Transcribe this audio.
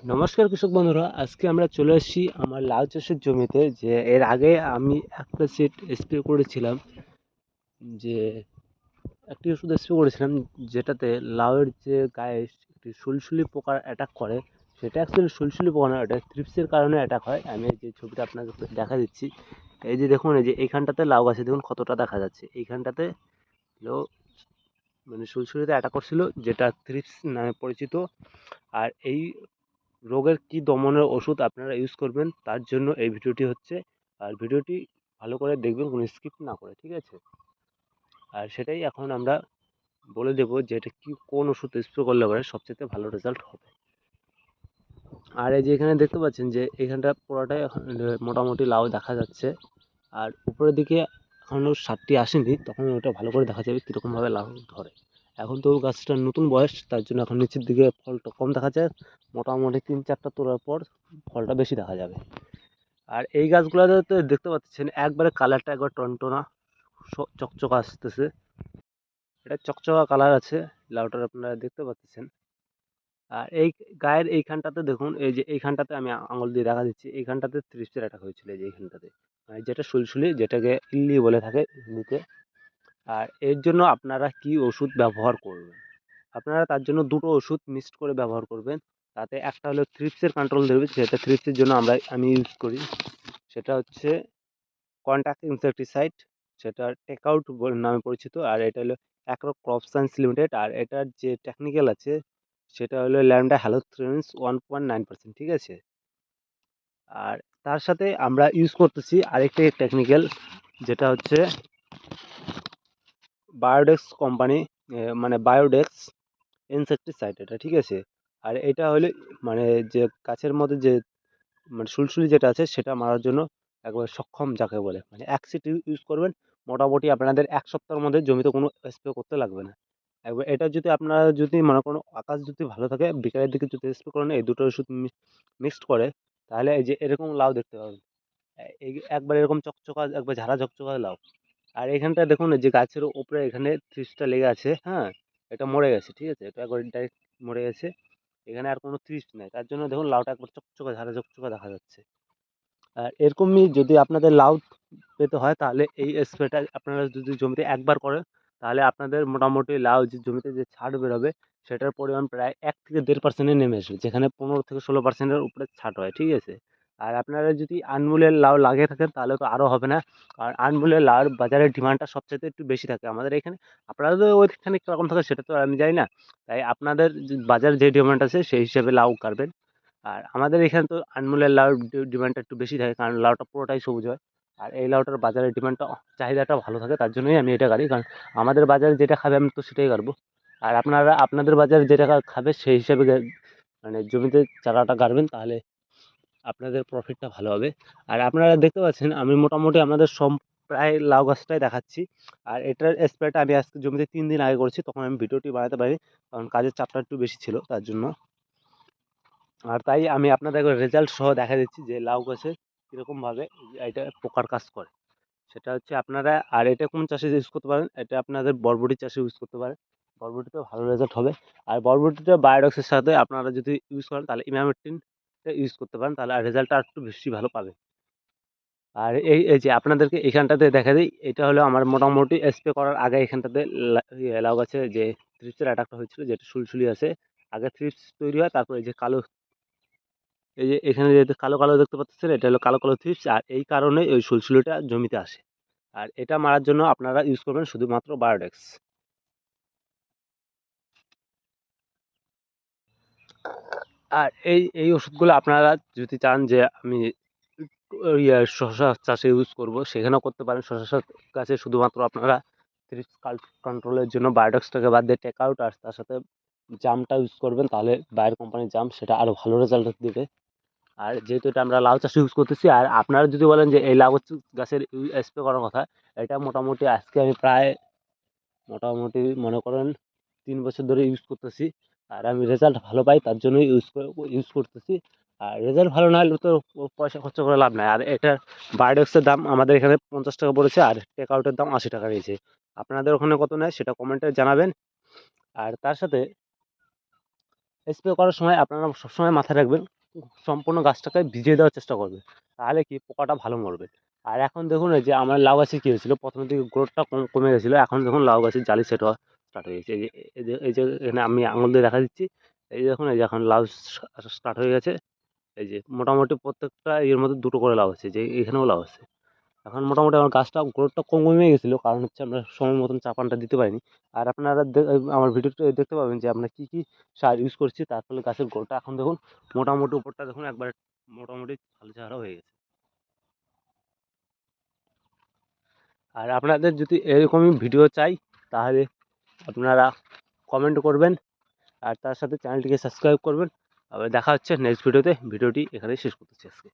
নমস্কার কৃষক বন্ধুরা, আজকে আমরা চলে এসেছি আমার লাউ চাষের জমিতে। যে এর আগে আমি একটা সেট স্প্রে করেছিলাম, যে একটি ওষুধ স্প্রে করেছিলাম যেটাতে লাউয়ের যে গায়ে একটি সুলসুলি পোকার অ্যাটাক করে। সেটা অ্যাকচুয়ালি সুলসুলি পোকা না, এটা থ্রিপসের কারণে অ্যাটাক হয়। আমি এই যে ছবিটা আপনাকে দেখা দিচ্ছি, এই যে দেখুন, এই যে এইখানটাতে লাউ গাছে দেখুন কতটা দেখা যাচ্ছে। এইখানটাতে হলো মানে সুলসুলিতে অ্যাটাক করছিল, যেটা থ্রিপস নামে পরিচিত। আর এই রোগের কি দমনের ওষুধ আপনারা ইউজ করবেন তার জন্য এই ভিডিওটি হচ্ছে। আর ভিডিওটি ভালো করে দেখবেন, কোনো স্কিপ না করে, ঠিক আছে? আর সেটাই এখন আমরা বলে দেবো যে এটা কি, কোন ওষুধ স্প্রে করলে পরে সবচেয়ে ভালো রেজাল্ট হবে। আর এই যে এখানে দেখতে পাচ্ছেন যে এখানটা পুরোটাই এখন মোটামুটি লাউ দেখা যাচ্ছে। আর উপরের দিকে এখনও সারটি আসেনি, তখন ওটা ভালো করে দেখা যাবে কীরকমভাবে লাউ ধরে। এখন তো গাছটার নতুন বয়স, তার জন্য এখন নিচের দিকে ফলটা কম দেখা যায়। মোটামুটি 3-4টা তোলার পর ফলটা বেশি দেখা যাবে। আর এই গাছগুলোতে তো দেখতে পাচ্ছেন একবারে কালারটা একবার টনটনা চকচকা আসতেছে। এটা চকচকা কালার আছে লাউটার, আপনারা দেখতে পাচ্ছেন। আর এই গায়ের এইখানটাতে দেখুন, এই যে এইখানটাতে আমি আঙুল দিয়ে দেখা দিচ্ছি, এইখানটাতে থ্রিপসের অ্যাটাক হয়েছিল। এই যে এইখানটাতে মানে যেটা সুলসুলি, যেটাকে ইল্লি বলে থাকে হিন্দিতে। আর এর জন্য আপনারা কি ওষুধ ব্যবহার করবেন? আপনারা তার জন্য দুটো ওষুধ মিক্সড করে ব্যবহার করবেন। তাতে একটা হলো থ্রিপসের কন্ট্রোল দেবে, যেটা থ্রিপসের জন্য আমি ইউজ করি। সেটা হচ্ছে কন্টাক্ট ইনসেক্টিসাইড, সেটা টেকআউট নামে পরিচিত। আর এটা হলো অ্যাগ্রো ক্রপ সায়েন্স লিমিটেড। আর এটার যে টেকনিক্যাল আছে সেটা হলো ল্যামডা হ্যালোথ্রিনস 1.9%, ঠিক আছে? আর তার সাথে আমরা ইউজ করতেছি আরেকটি টেকনিক্যাল, যেটা হচ্ছে বায়োডেক্স কোম্পানি, মানে বায়োডেক্স ইনসেক্টিসাইড এটা, ঠিক আছে? আর এটা হলো মানে যে গাছের মধ্যে যে মানে সুলসুলি যেটা আছে সেটা মারার জন্য একবারে সক্ষম, যাকে বলে। মানে এক সিট ইউজ করবেন, মোটামুটি আপনাদের 1 সপ্তাহের মধ্যে জমিতে কোনো স্প্রে করতে লাগবে না। একবার এটা যদি আপনারা যদি মনে করুন আকাশ যদি ভালো থাকে, বিকালের দিকে যদি স্প্রে করেন এই দুটো ওষুধ মিক্সড করে, তাহলে এই যে এরকম লাউ দেখতে পাবেন। এই একবার এরকম চকচকা, একবার ঝাড়া চকচকা লাউ। আর এখানটা দেখুন, এই যে গাছের উপরে এখানে থ্রিপসটা লেগে আছে, হ্যাঁ, এটা মরে গেছে, ঠিক আছে? এটা একবার ডাইরেক্ট মরে গেছে। এখানে আর কোনো থ্রিপস নেই, তার জন্য দেখুন লাউটা একবার চকচকা ঝাড়া চকচকা দেখা যাচ্ছে। আর এরকমই যদি আপনাদের লাউ পেতে হয়, তাহলে এই স্প্রেটা আপনারা যদি জমিতে একবার করেন, তাহলে আপনাদের মোটামুটি লাউ যে জমিতে যে ছাট বেরোবে সেটার পরিমাণ প্রায় 1 থেকে 1.5% নেমে আসবে, যেখানে 15 থেকে 16%-এর উপরে ছাট হয়, ঠিক আছে? আর আপনারা যদি আনমুলের লাউ লাগিয়ে থাকেন তাহলে তো আরও হবে না। আর আনমুলের লাউর বাজারের ডিমান্ডটা সবচাইতে একটু বেশি থাকে আমাদের এখানে। আপনাদের ওইখানে কীরকম থাকে সেটা তো আমি জানি না। তাই আপনাদের বাজারে যে ডিমান্ড আছে সেই হিসেবে লাউ কাটবেন। আর আমাদের এখানে তো আনমুলের লাউর ডিমান্ডটা একটু বেশি থাকে, কারণ লাউটা পুরোটাই সবুজ হয়। আর এই লাউটার বাজারের ডিমান্ডটা, চাহিদাটা ভালো থাকে, তার জন্যই আমি এটা গাড়ি। কারণ আমাদের বাজারে যেটা খাবে আমি তো সেটাই গাড়বো। আর আপনারা আপনাদের বাজারে যেটা খাবে সেই হিসাবে মানে জমিতে চারাটা গাড়বেন, তাহলে আপনাদের প্রফিটটা ভালো হবে। আর আপনারা দেখতে পাচ্ছেন আমি মোটামুটি আপনাদের সব প্রায় লাউ গাছটাই দেখাচ্ছি। আর এটার স্প্রেটা আমি আজকে জমিতে 3 দিন আগে করেছি, তখন আমি ভিডিওটি বানাতে পারিনি, কারণ কাজের চাপটা একটু বেশি ছিল তার জন্য। আর তাই আমি আপনাদের রেজাল্ট সহ দেখা দিচ্ছি যে লাউ গাছে কীরকমভাবে এটা পোকার কাজ করে। সেটা হচ্ছে আপনারা, আর এটা কোন চাষে ইউজ করতে পারেন, এটা আপনাদের বরবটি চাষে ইউজ করতে পারেন। বরবটিতেও ভালো রেজাল্ট হবে। আর বরবটিতে বায়োডক্সের সাথে আপনারা যদি ইউজ করেন তাহলে ইমামেকটিনটা ইউজ করতে পারেন, তাহলে আর রেজাল্টটা আর একটু বেশি ভালো পাবে। আর এই যে আপনাদেরকে এখানটাতে দেখা দিই, এটা হলো আমার মোটামুটি স্প্রে করার আগে এখানটাতে লাউ গাছে যে থ্রিপসের অ্যাটাকটা হয়েছিল, যেটা সুলসুলি আছে। আগে থ্রিপস তৈরি হয়, তারপর এই যে কালো, এই যে এখানে যে কালো কালো দেখতে পাচ্ছেন, এটা হলো কালো কালো থ্রিপস। আর এই কারণে ওই সুলসুলিটা জমিতে আসে। আর এটা মারার জন্য আপনারা ইউজ করবেন শুধুমাত্র বায়োডেক্স। আর এই ওষুধগুলো আপনারা যদি চান যে আমি শশা চাষে ইউজ করব, সেখানেও করতে পারেন। শশা গাছে শুধুমাত্র আপনারা থ্রিপস কন্ট্রোলের জন্য বায়োডেক্সটাকে বাদ দিয়ে টেকআউট আর তার সাথে জামটা ইউজ করবেন, তাহলে বায়ের কোম্পানির জাম, সেটা আরও ভালো রেজাল্ট দেবে। আর যেহেতু এটা আমরা লাউ চাষে ইউজ করতেছি, আর আপনারা যদি বলেন যে এই লাউ গাছের স্প্রে করার কথা, এটা মোটামুটি আজকে আমি প্রায় মোটামুটি মনে করেন 3 বছর ধরে ইউজ করতেছি। আর আমি রেজাল্ট ভালো পাই, তার জন্যই ইউজ করতেছি। আর রেজাল্ট ভালো না হলে তো পয়সা খরচা করে লাভ নাই। আর এটার বায়োডেক্সের দাম আমাদের এখানে 50 টাকা পড়েছে, আর টেকআউটের দাম 80 টাকা রয়েছে। আপনাদের ওখানে কত নেয় সেটা কমেন্টে জানাবেন। আর তার সাথে স্প্রে করার সময় আপনারা সবসময় মাথায় রাখবেন সম্পূর্ণ গাছটাকে ভিজিয়ে দেওয়ার চেষ্টা করবেন, তাহলে কি পোকাটা ভালো মরবে। আর এখন দেখুন এই যে আমার লাউ গাছে কী হয়েছিল, প্রথমের দিকে গ্রোথটা কমে গেছিলো, এখন দেখুন লাউ গাছের জালি সেট হওয়া স্টার্ট হয়ে গেছে। এই যে এখানে আমি আঙুল দিয়ে দেখা দিচ্ছি, এই যে দেখুন এই যে এখন লাউ স্টার্ট হয়ে গেছে। এই যে মোটামুটি প্রত্যেকটা এর মধ্যে দুটো করে লাউ আছে, যে এখানেও লাউ আছে। এখন মোটামুটি আমার গাছটা গ্রোথটা কমে গেছিলো, কারণ হচ্ছে আমরা সময় মতন চাপানটা দিতে পারিনি। আর আপনারা আমার ভিডিওতে দেখতে পাবেন যে আমরা কী কী সার ইউজ করছি, তার ফলে গাছের গ্রোথটা এখন দেখুন মোটামুটি উপরটা দেখুন একবার মোটামুটি ভালো চেহারা হয়ে গেছে। আর আপনাদের যদি এরকমই ভিডিও চাই, তাহলে আপনারা কমেন্ট করবেন, আর তার সাথে চ্যানেলটিকে সাবস্ক্রাইব করবেন। আবার দেখা হচ্ছে নেক্সট ভিডিওতে। ভিডিওটি এখানেই শেষ করতেছি আজকে।